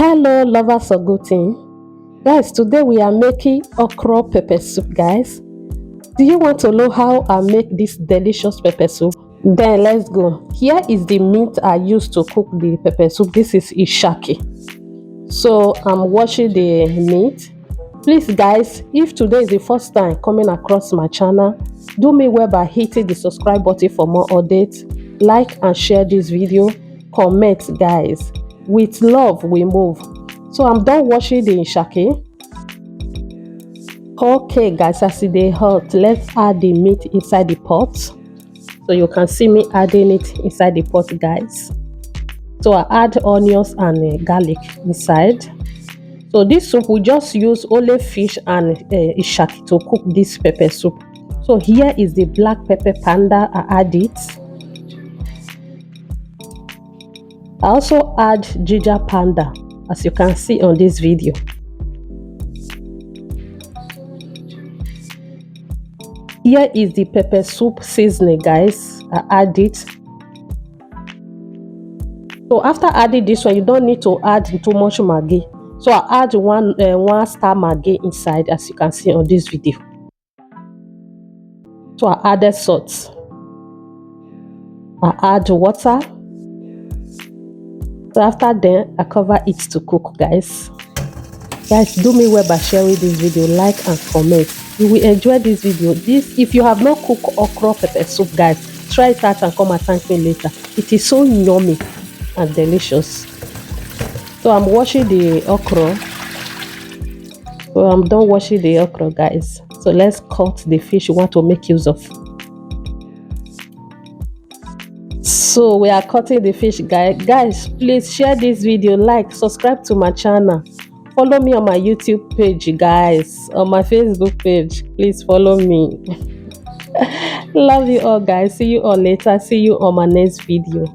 Hello lovers of good thing. Guys, today we are making okra pepper soup. Guys, do you want to know how I make this delicious pepper soup? Then let's go. Here is the meat I used to cook the pepper soup. This is ishaki. So I'm washing the meat. Please guys, if today is the first time coming across my channel, do me well by hitting the subscribe button for more updates. Like and share this video. Comment guys. With love we move. So I'm done washing the ishaki. Okay guys, as they hot, let's add the meat inside the pot. So you can see me adding it inside the pot guys. So I add onions and garlic inside. So this soup we just use only fish and ishaki to cook this pepper soup. So here is the black pepper panda. I add it. I also add ginger powder, as you can see on this video. Here is the pepper soup seasoning guys. I add it. So after adding this one, you don't need to add too much maggi. So I add one star maggi inside, as you can see on this video. So I added salt. I add water. So after then, I cover it to cook guys. Guys, do me well by sharing this video, like and comment. You will enjoy this video. If you have not cooked okra pepper soup guys, try it out and come and thank me later. It is so yummy and delicious. So I'm washing the okra. So I'm done washing the okra guys. So let's cut the fish you want to make use of. So we are cutting the fish guys. Please share this video, like, subscribe to my channel, follow me on my YouTube page guys, on my Facebook page. Please follow me. Love you all guys. See you all later. See you on my next video.